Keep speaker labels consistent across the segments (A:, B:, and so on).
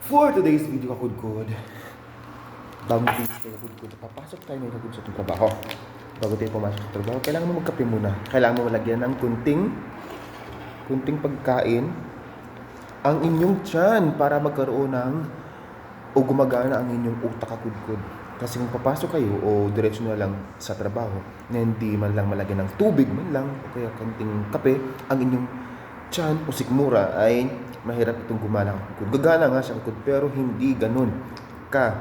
A: For today's video, kakudkod, bagong tips tayo kakudkod, papasok tayo ng kakudkod sa itong trabaho. Bago tayo pumasok sa trabaho, kailangan mo magkape muna. Kailangan mo malagyan ng kunting pagkain ang inyong tiyan para magkaroon ng o gumagana ang inyong utak kakudkod. Kasi kung papasok kayo o diretso na lang sa trabaho na hindi man lang malagyan ng tubig man lang o kaya kunting kape, ang inyong tiyan o sikmura ay mahirap itong gumana kakudkod. Gagana nga siya kakudkod pero hindi ganun ka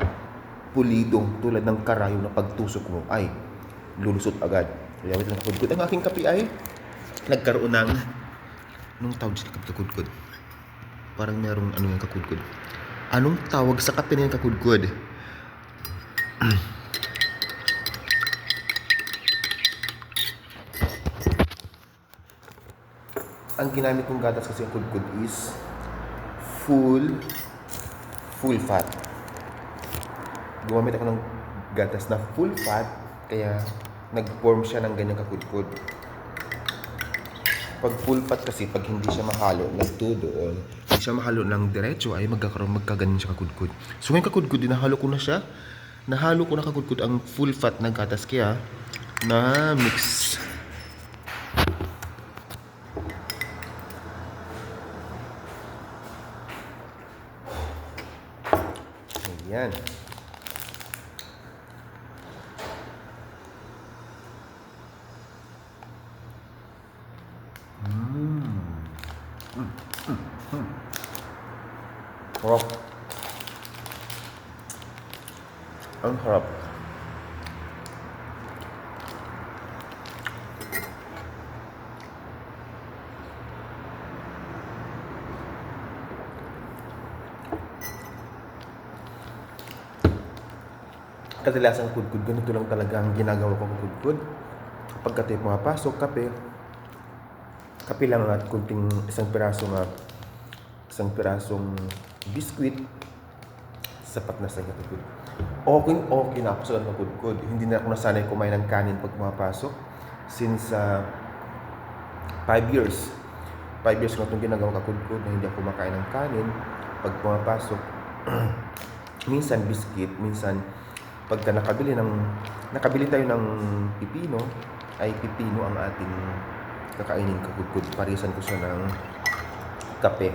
A: pulido tulad ng karayo na pagtusok mo ay lulusot agad. Kaya wait lang kakudkod. Ang aking kape ay nagkaroon ng anong tawag sa kakudkod? Parang merong ano yung kakudkod. Anong tawag sa kape na yung kakudkod? Ang ginamit kong gatas kasi yung kakudkod is full fat. Gumamit ako ng gatas na full fat kaya nag-form siya ng ganyang kakudkod. Pag full fat kasi, pag hindi siya mahalo ng tudoon, hindi siya mahalo ng diretso, ay magkaganon siya kakudkod. So ngayon kakudkod, nahalo ko na siya. Nahalo ko na kakudkod ang full fat na gatas kaya na mix. Ayan. Sarap. Ang harap. Kadalasan kudkod, ganito lang talaga ang ginagawa ko kudkod. Pagka tayo pumapasok, kape lang at kunting isang pirasong biskwit, sapat na sa kudkod. Okay na ako sa kudkod. Hindi na ako nasanay kumain ng kanin pag pumapasok. Since 5 years. 5 years ko itong ginagawa kakudkod na hindi ako kumakain ng kanin pag pumapasok. Minsan biscuit, minsan pagka nakabili tayo ng pipino, ay pipino ang ating kakainin kakudkod. Parisan ko siya ng kape.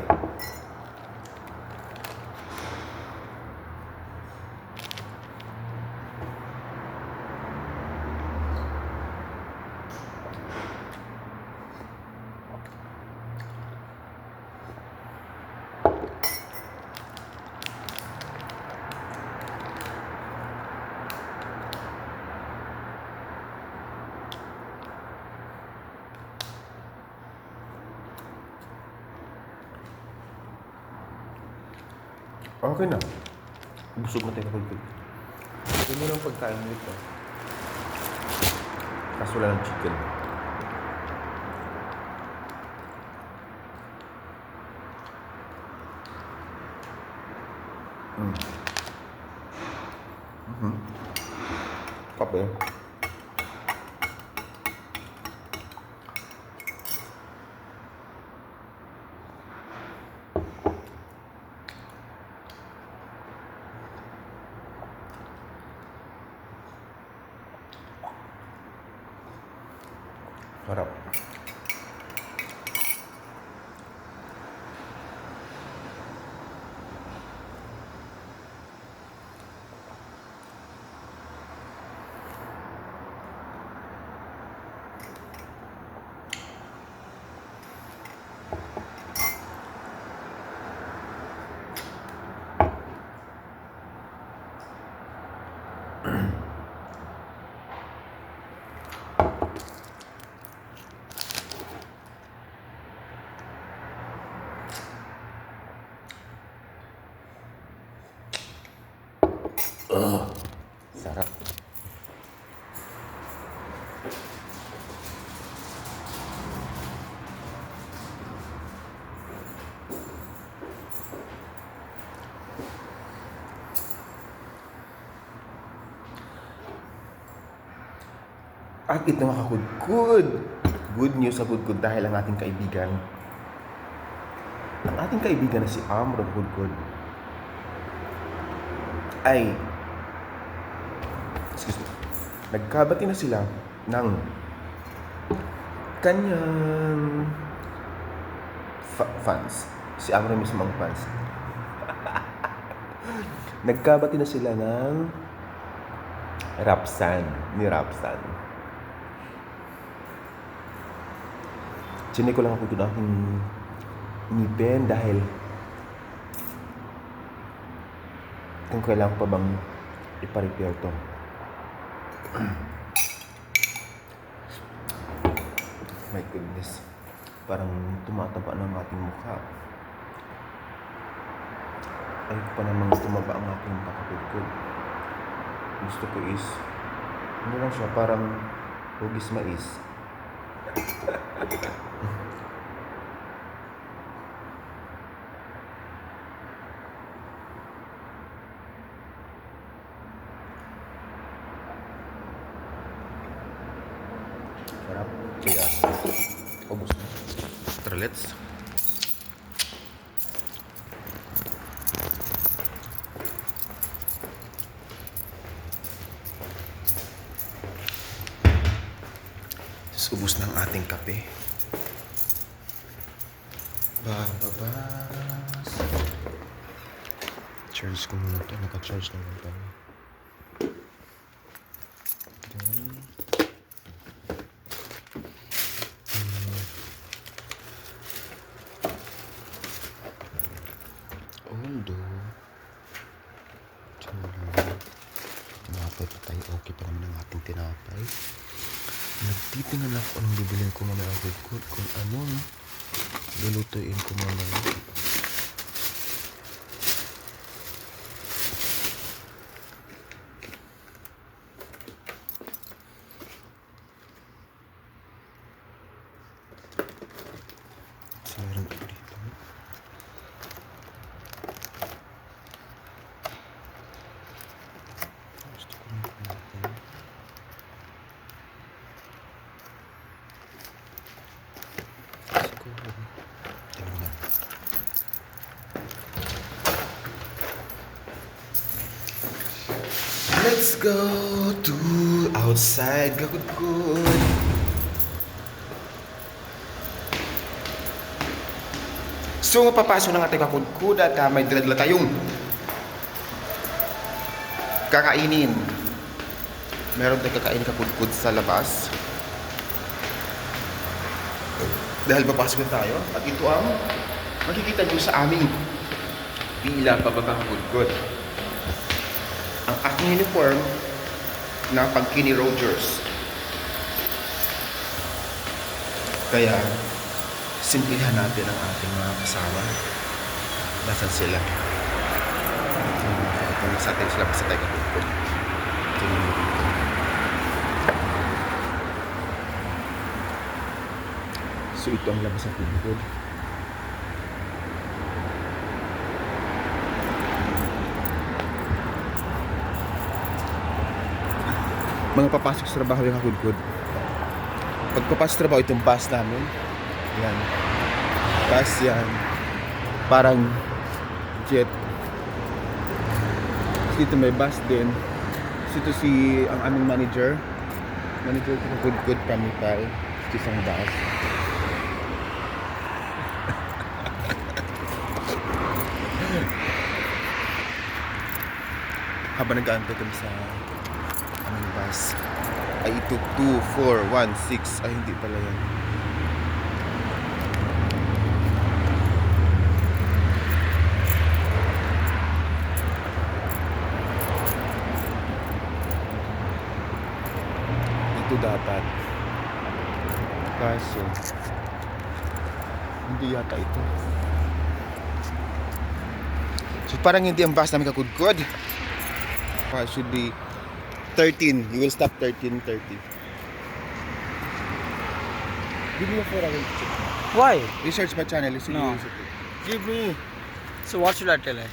A: Okay na. Busog na tayo kakudkod. Ito mo lang pagkain mo ito. Kaso lang ng chicken. Kape. Harap. Sarap. At ito mga kakudkod. Good news sa kudkod dahil ang ating kaibigan na si Amro kakudkod ay, excuse me, nagkabati na sila ng kanyang fans. Si Amro mismo ang fans. Nagkabati na sila ng Rapsan, ni Rapsan. Chinek ko lang ako doon aking ngipin dahil kung kailangan pa bang ipa-repair to. My goodness. Parang tumataba ng ating mukha. Ay pa namang tumaba ang aking pakapigkod. Gusto ko is ano lang siya, parang hugis mais. Sarap. Kaya ubos na. Tara, let's. Ubos na ang ating kape. Bababas. Charge ko muna ito. Naka-charge naman pala. Although tinapay pa tayo. Okay pa naman ang ating tinapay. Nagtitingnan ako anong bibilin ko mamaya ang good kung anong lulutuin ko mamaya. So, meron ko dito. Gusto ko rin kumain. Let's go to outside. Gagod. So, papasok na nga tayo kakudkud at may dala tayong kakainin. Meron tayong kakainin kakudkud sa labas. Dahil papasok na tayo at ito ang makikita nyo sa aming pila pababang kakudkud. Ang aking uniform na pag Kenny Rogers. Kaya, simplihan natin ang ating mga kasama. Nasaan sila? Kung nasa atin sila, basta tayo kapupod. So, ito ang labas ng kapupod. Mga papasok sa trabaho yung kakudkod. Pagpapasok sa trabaho, itong bus namin. Yan. Bus yan. Parang jet. Dito may bus din. Dito si ang aming manager. Manager ko kakudkod from Nepal. Dito isang bus. Habang nag-aantay kami sa aming bus ay ito 2416 ay hindi pala yan. Ito dapat kaso hindi yata ito. So parang hindi ang bus namin kakudkod. Should be 13. You will stop 13:30. Give me a phone.
B: Why?
A: Research my channel.
B: No.
A: Give me.
B: So what should I tell her?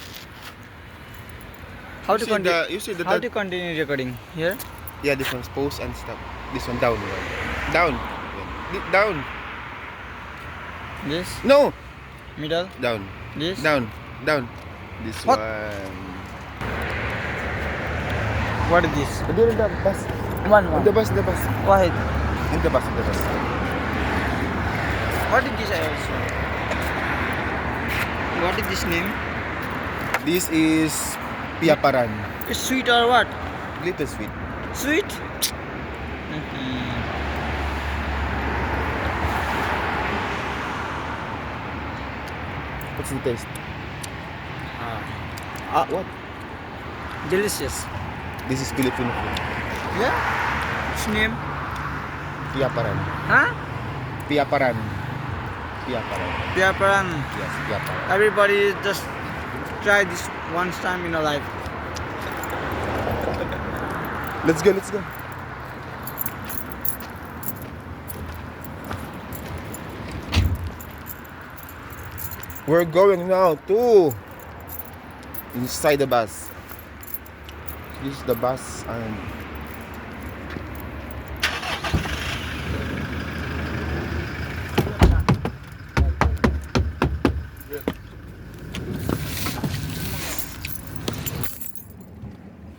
B: How to continue?
A: You see the
B: How to continue recording here?
A: Yeah, this one's post and stop. This one down. Down. Down.
B: This
A: No.
B: middle.
A: Down.
B: This
A: Down. Down. This
B: What?
A: one.
B: What is this?
A: There in the bus.
B: One.
A: In the bus, in the bus.
B: Why?
A: In the bus, in the bus.
B: What is this also? What is this name?
A: This is piyaparan.
B: It's sweet or what?
A: Little sweet.
B: Sweet?
A: What's the taste?
B: Ah,
A: What?
B: delicious.
A: This is Filipino food.
B: Yeah? Its name?
A: Piyaparan.
B: Huh?
A: Piyaparan. Piyaparan.
B: Piyaparan.
A: Yes, piyaparan.
B: Everybody just try this once time in a life.
A: Let's go, let's go. We're going now to inside the bus. This is the bus and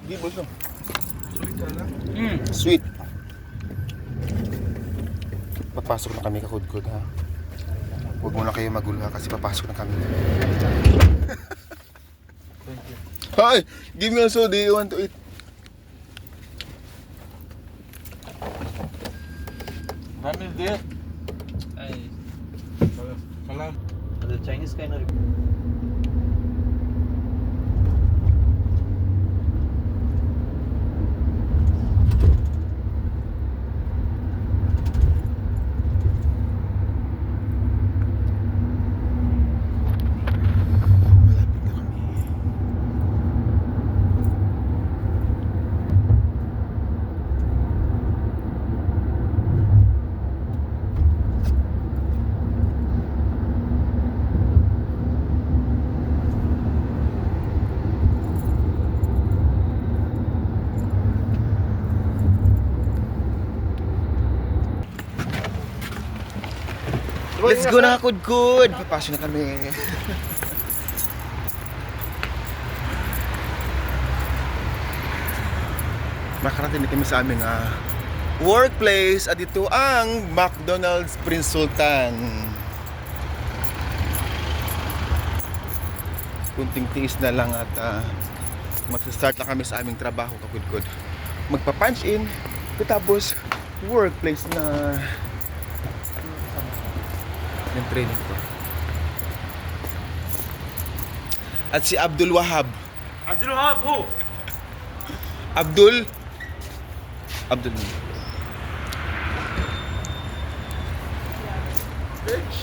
A: Di ba siya? Sweet. Papasok na kami kakudkod ha. Huwag muna kayo magulo ha kasi papasok na kami. Hi! Give me a soda, you want to eat?
C: What is this? Salam.
B: The Chinese kind of.
A: Malapit na kami. Let's go na kudkod. Papasok na kami. Nakarating na kami sa aming workplace at ito ang McDonald's Prince Sultan. Kunting tiis na lang at mag-start na kami sa aming trabaho kakudkod. Magpa-punch in tapos workplace na yung training ko. At si Abdul Wahab.
C: Abdul Wahab, who?
A: Abdul.
C: Bitch.